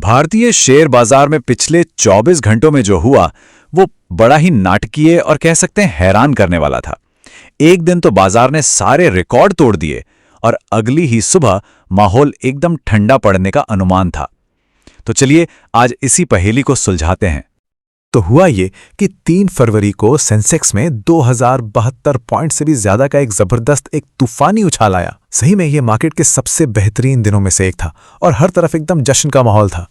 भारतीय शेयर बाजार में पिछले 24 घंटों में जो हुआ वो बड़ा ही नाटकीय और कह सकते हैं हैरान करने वाला था। एक दिन तो बाजार ने सारे रिकॉर्ड तोड़ दिए और अगली ही सुबह माहौल एकदम ठंडा पड़ने का अनुमान था। तो चलिए आज इसी पहेली को सुलझाते हैं। तो हुआ ये कि 3 फरवरी को सेंसेक्स में 2072 पॉइंट से भी ज्यादा का एक जबरदस्त एक तूफानी उछाल आया। सही में ये मार्केट के सबसे बेहतरीन दिनों में से एक था और हर तरफ एकदम जश्न का माहौल था।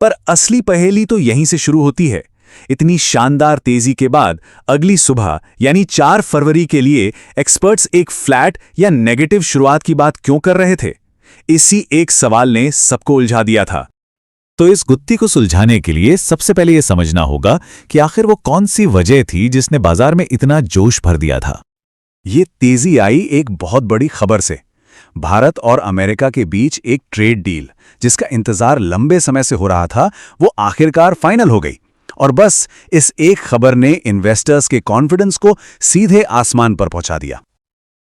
पर असली पहेली तो यहीं से शुरू होती है। इतनी शानदार तेजी के बाद अगली सुबह यानी 4 फरवरी के लिए एक्सपर्ट्स एक फ्लैट या नेगेटिव शुरुआत की बात क्यों कर रहे थे? इसी एक सवाल ने सबको उलझा दिया था। तो इस गुत्थी को सुलझाने के लिए सबसे पहले यह समझना होगा कि आखिर वो कौन सी वजह थी जिसने बाजार में इतना जोश भर दिया था। ये तेजी आई एक बहुत बड़ी खबर से। भारत और अमेरिका के बीच एक ट्रेड डील जिसका इंतजार लंबे समय से हो रहा था, वो आखिरकार फाइनल हो गई। और बस इस एक खबर ने इन्वेस्टर्स के कॉन्फिडेंस को सीधे आसमान पर पहुंचा दिया।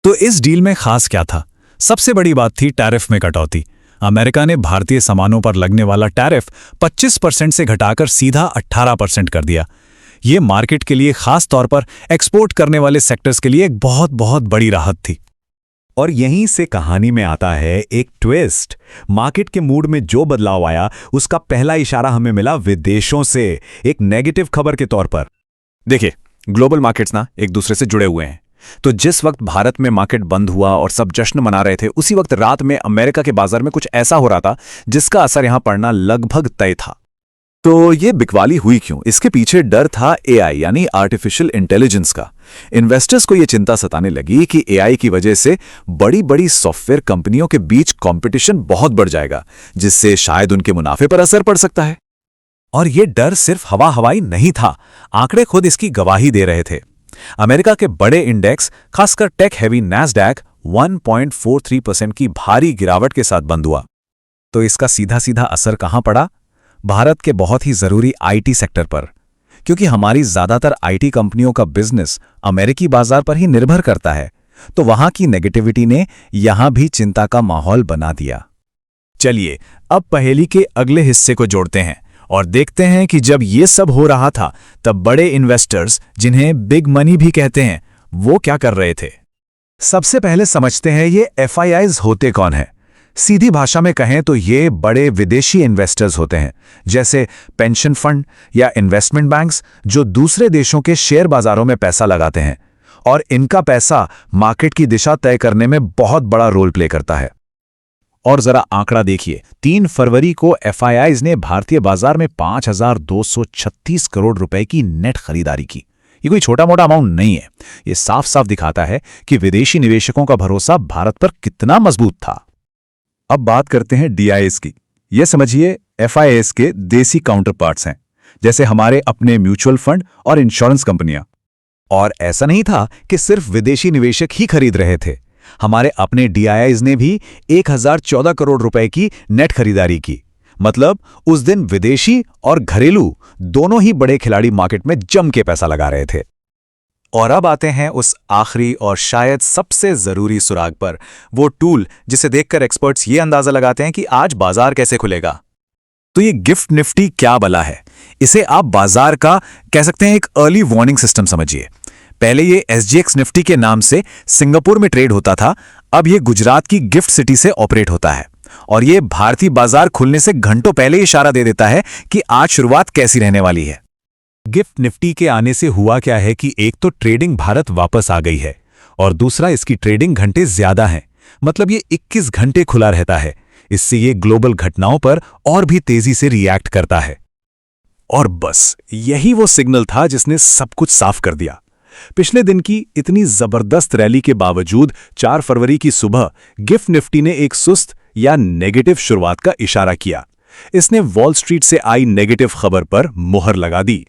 तो इस डील में खास क्या था? सबसे बड़ी बात थी टैरिफ में कटौती। अमेरिका ने भारतीय सामानों पर लगने वाला टैरिफ 25% से घटाकर सीधा 18% कर दिया। ये मार्केट के लिए खास तौर पर एक्सपोर्ट करने वाले सेक्टर्स के लिए एक बहुत बहुत बड़ी राहत थी। और यहीं से कहानी में आता है एक ट्विस्ट। मार्केट के मूड में जो बदलाव आया उसका पहला इशारा हमें मिला विदेशों से, एक नेगेटिव खबर के तौर पर। देखिए, ग्लोबल मार्केट्स ना एक दूसरे से जुड़े हुए हैं। तो जिस वक्त भारत में मार्केट बंद हुआ और सब जश्न मना रहे थे, उसी वक्त रात में अमेरिका के बाजार में कुछ ऐसा हो रहा था जिसका असर यहां पड़ना लगभग तय था। तो ये बिकवाली हुई क्यों? इसके पीछे डर था एआई यानी आर्टिफिशियल इंटेलिजेंस का। इन्वेस्टर्स को यह चिंता सताने लगी कि एआई की वजह से बड़ी बड़ी सॉफ्टवेयर कंपनियों के बीच कंपटीशन बहुत बढ़ जाएगा, जिससे शायद उनके मुनाफे पर असर पड़ सकता है। और यह डर सिर्फ हवा हवाई नहीं था, आंकड़े खुद इसकी गवाही दे रहे थे। अमेरिका के बड़े इंडेक्स, खासकर टेक हैवी नैस्डैक 1.43% की भारी गिरावट के साथ बंद हुआ। तो इसका सीधा सीधा असर कहां पड़ा? भारत के बहुत ही जरूरी आईटी सेक्टर पर, क्योंकि हमारी ज्यादातर आईटी कंपनियों का बिजनेस अमेरिकी बाजार पर ही निर्भर करता है। तो वहां की नेगेटिविटी ने यहां भी चिंता का माहौल बना दिया। चलिए अब पहेली के अगले हिस्से को जोड़ते हैं और देखते हैं कि जब ये सब हो रहा था तब बड़े इन्वेस्टर्स, जिन्हें बिग मनी भी कहते हैं, वो क्या कर रहे थे। सबसे पहले समझते हैं ये एफआईआईज होते कौन हैं। सीधी भाषा में कहें तो ये बड़े विदेशी इन्वेस्टर्स होते हैं, जैसे पेंशन फंड या इन्वेस्टमेंट बैंक्स, जो दूसरे देशों के शेयर बाजारों में पैसा लगाते हैं। और इनका पैसा मार्केट की दिशा तय करने में बहुत बड़ा रोल प्ले करता है। और जरा आंकड़ा देखिए, 3 फरवरी को एफआईआईज ने भारतीय बाजार में 5,236 करोड़ रुपए की नेट खरीदारी की। ये कोई छोटा मोटा अमाउंट नहीं है। ये साफ साफ दिखाता है कि विदेशी निवेशकों का भरोसा भारत पर कितना मजबूत था। अब बात करते हैं डीआईएस की। ये समझिए एफआईआईज के देसी काउंटर पार्ट्स हैं, जैसे हमारे अपने म्यूचुअल फंड और इंश्योरेंस कंपनियां। और ऐसा नहीं था कि सिर्फ विदेशी निवेशक ही खरीद रहे थे। हमारे अपने डीआईआईज ने भी 1014 करोड़ रुपए की नेट खरीदारी की। मतलब उस दिन विदेशी और घरेलू दोनों ही बड़े खिलाड़ी मार्केट में जम के पैसा लगा रहे थे। और अब आते हैं उस आखिरी और शायद सबसे जरूरी सुराग पर, वो टूल जिसे देखकर एक्सपर्ट्स ये अंदाजा लगाते हैं कि आज बाजार कैसे खुलेगा। तो ये गिफ्ट निफ्टी क्या बला है? इसे आप बाजार का कह सकते हैं एक अर्ली वार्निंग सिस्टम समझिए। पहले ये एसजीएक्स निफ्टी के नाम से सिंगापुर में ट्रेड होता था, अब ये गुजरात की गिफ्ट सिटी से ऑपरेट होता है। और ये भारतीय बाजार खुलने से घंटों पहले इशारा दे देता है कि आज शुरुआत कैसी रहने वाली है। गिफ्ट निफ्टी के आने से हुआ क्या है कि एक तो ट्रेडिंग भारत वापस आ गई है और दूसरा इसकी ट्रेडिंग घंटे ज्यादा हैं। मतलब ये 21 घंटे खुला रहता है। इससे ये ग्लोबल घटनाओं पर और भी तेजी से रिएक्ट करता है। और बस यही वो सिग्नल था जिसने सब कुछ साफ कर दिया। पिछले दिन की इतनी जबरदस्त रैली के बावजूद 4 फरवरी की सुबह गिफ्ट निफ्टी ने एक सुस्त या नेगेटिव शुरुआत का इशारा किया। इसने वॉल स्ट्रीट से आई नेगेटिव खबर पर मुहर लगा दी।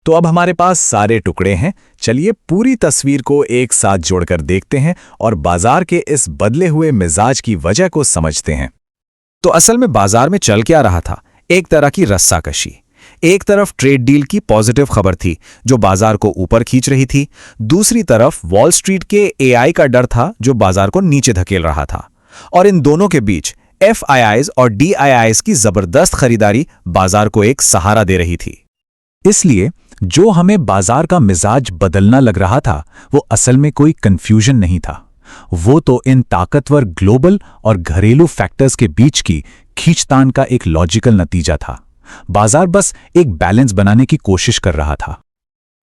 तो अब हमारे पास सारे टुकड़े हैं। चलिए पूरी तस्वीर को एक साथ जोड़कर देखते हैं और बाजार के इस बदले हुए मिजाज की वजह को समझते हैं। तो असल में बाजार में चल क्या रहा था? एक तरह की रस्साकशी। एक तरफ ट्रेड डील की पॉजिटिव खबर थी जो बाजार को ऊपर खींच रही थी, दूसरी तरफ वॉल स्ट्रीट के एआई का डर था जो बाजार को नीचे धकेल रहा था। और इन दोनों के बीच FIIs और DIIs की जबरदस्त खरीदारी बाजार को एक सहारा दे रही थी। इसलिए जो हमें बाजार का मिजाज बदलना लग रहा था, वो असल में कोई कंफ्यूजन नहीं था। वो तो इन ताकतवर ग्लोबल और घरेलू फैक्टर्स के बीच की खींचतान का एक लॉजिकल नतीजा था। बाजार बस एक बैलेंस बनाने की कोशिश कर रहा था।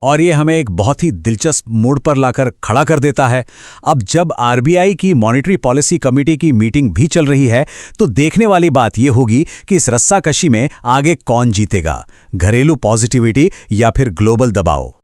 और ये हमें एक बहुत ही दिलचस्प मोड़ पर लाकर खड़ा कर देता है। अब जब RBI की मॉनेटरी पॉलिसी कमेटी की मीटिंग भी चल रही है, तो देखने वाली बात ये होगी कि इस रस्साकशी में आगे कौन जीतेगा, घरेलू पॉजिटिविटी या फिर ग्लोबल दबाव।